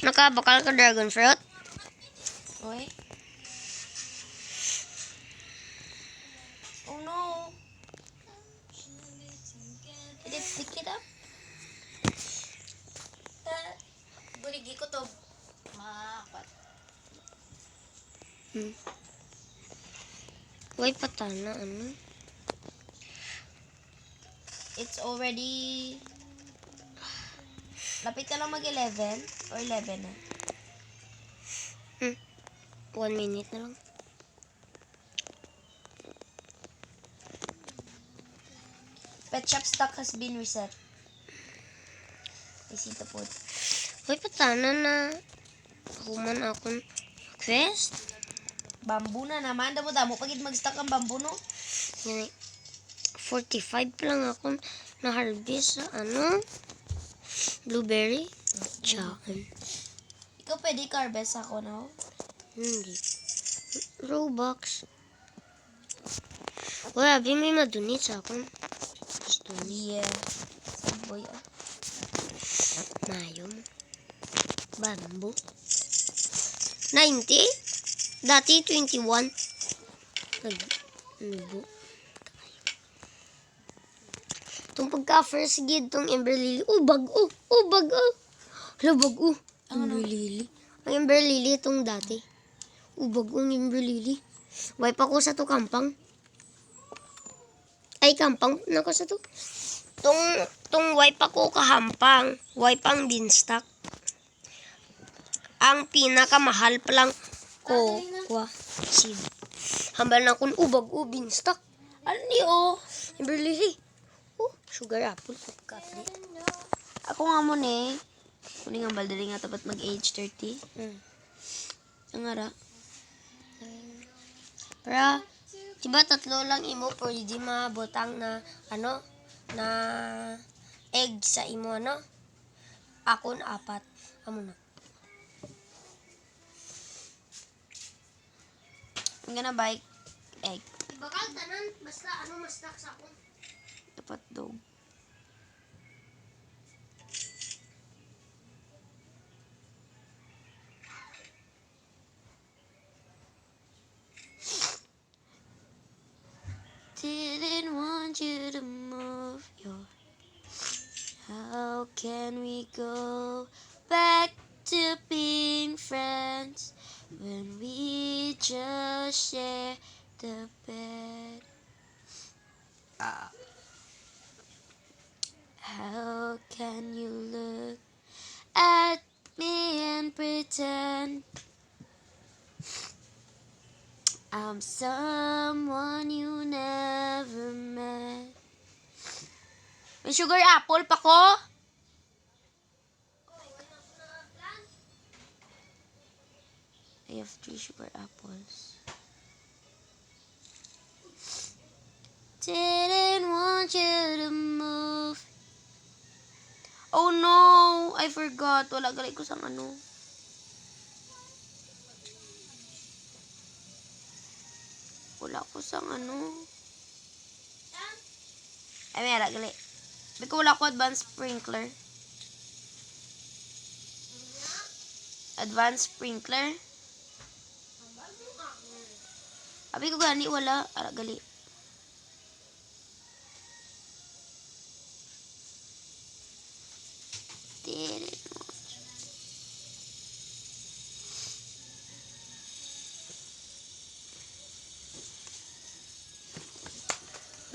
Nakabakal ka dragon fruit? Oy. Oh no. Did it pick it up? Buligi ko to. Makat. Uy, patana, ano? It's already... Lapit ka lang mag-11 or 11 na? 1 minute na lang. Pet shop stock has been reset. I see the pod. Uy, patana na. Human akong quest. Bamboo na naman. Damo-damo pagid mag-stock ang bamboo, no? Yan, 45 pa lang akong na-harvest sa ano? Blueberry. Tsaan. Ikaw pwede harvest ako, no? Hindi. Robux. Wala, may madunit sa akong. Gusto niya. Yeah. Sad boy, ah. Mayo mo. Bamboo. 90? Dati 21. Nagbo. Itong pagka-first gid tong Ember Lily. Oh, bag-o. Oh, bag-o. Hala, bag-o. Ember Lily. Ang Ember Lily itong dati. Oh, bag-o ng Ember Lily. Wipe ako sa to kampang. Ay, kampang. Nako sa to. Tong wipe ako kahampang. Wipe ang beanstalk. Ang pinakamahal pa lang ko. Kuha. Seed. Hambal na kung ubag o beanstalk. Ano ni, oh? Ember Lily. Oh, sugar apple. Kapli. Ako nga mo, ne. Kuning ang baldari nga tapat mag-age 30. Ang ara. Para, diba tatlo lang imo pwede mabotang na, ano, na egg sa imo, ano? Ako na 4. Amo na. I'm gonna buy egg. Bakal tanan, basta ano mas sa ako. Dapat dog. Didn't want you to move your... How can we go back to being friends when we just share the bed? How can you look at me and pretend I'm someone you never met? May sugar apple pa ko? I have 3 sugar apples. Didn't want you to move. Oh no! I forgot. Wala galay ko sa ano. Wala ko sa ano. Ay, may gali. Biko wala ko advanced sprinkler. Advanced sprinkler. Abi ko gani wala. Ara gali. Didn't want you.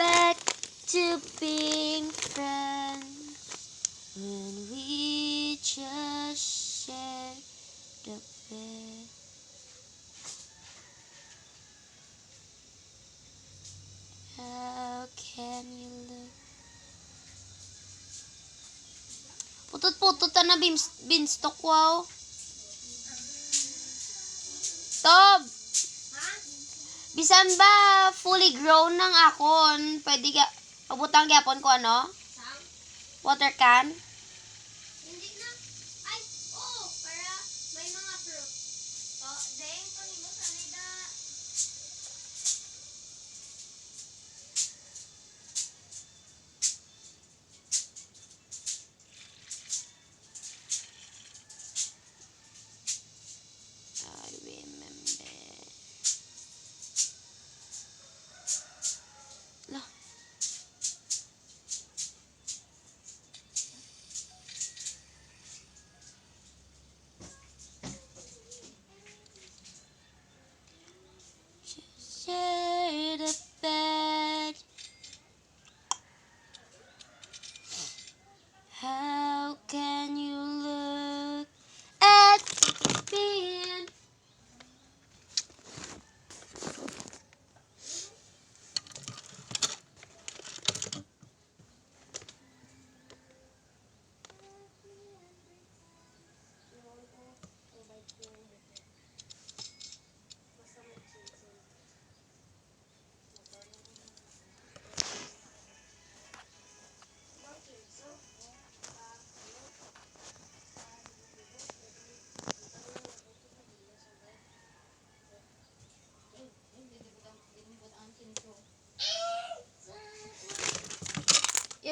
Back to being friends when we just shared the bed. How can you look? Putot-putot na beanstalk, wow. Tob! Bisan ba fully grown ng akon, pwede ka, abutang gyapon ko ano? Water can? Hindi na. Ay, oo, para may mga fruit. O, dahil pangimo sa nida.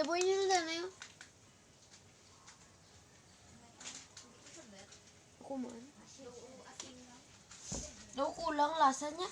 Boy nyo na na yun. Ako man. Daw kulang lasa niya.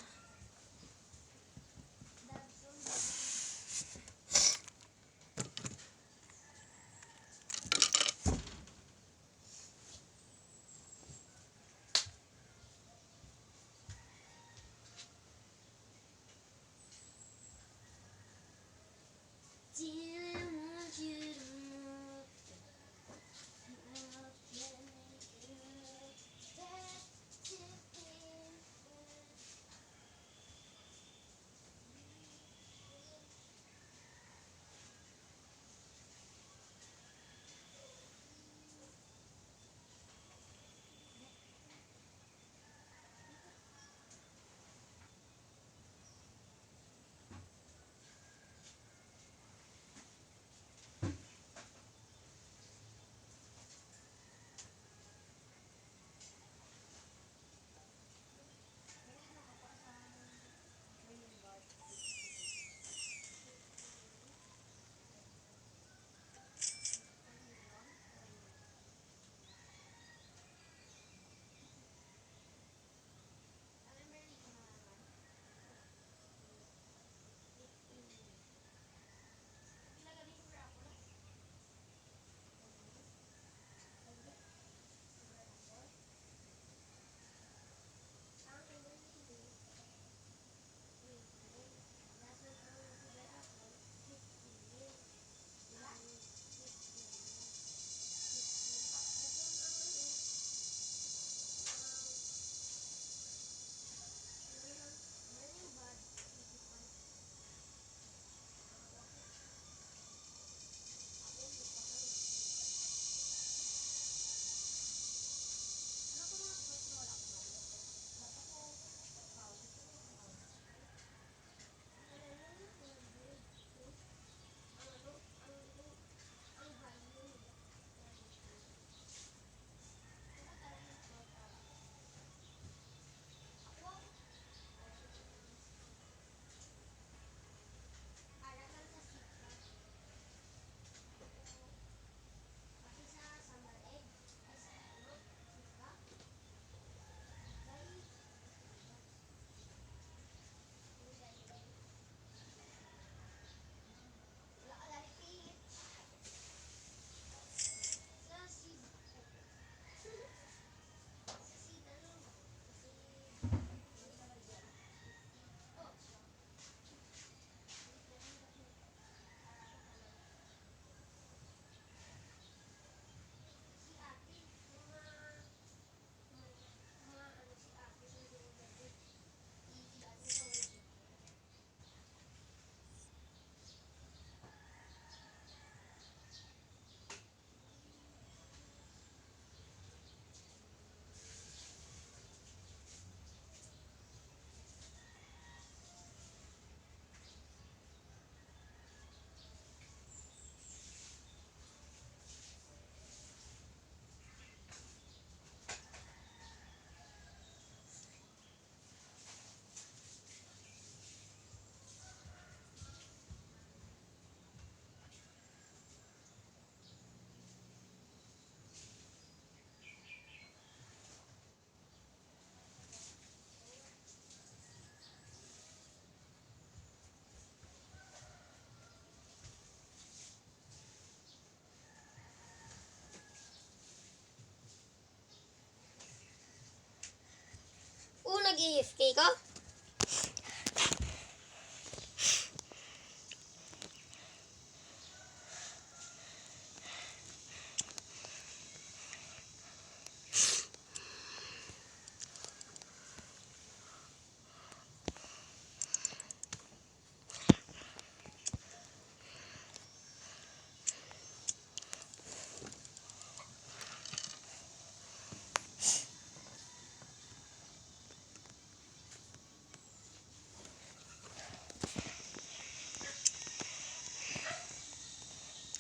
Nag-AFK ka?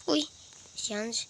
Uy, chance.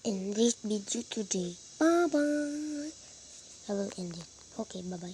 in this video today. Bye-bye. I will end it. Okay, bye-bye.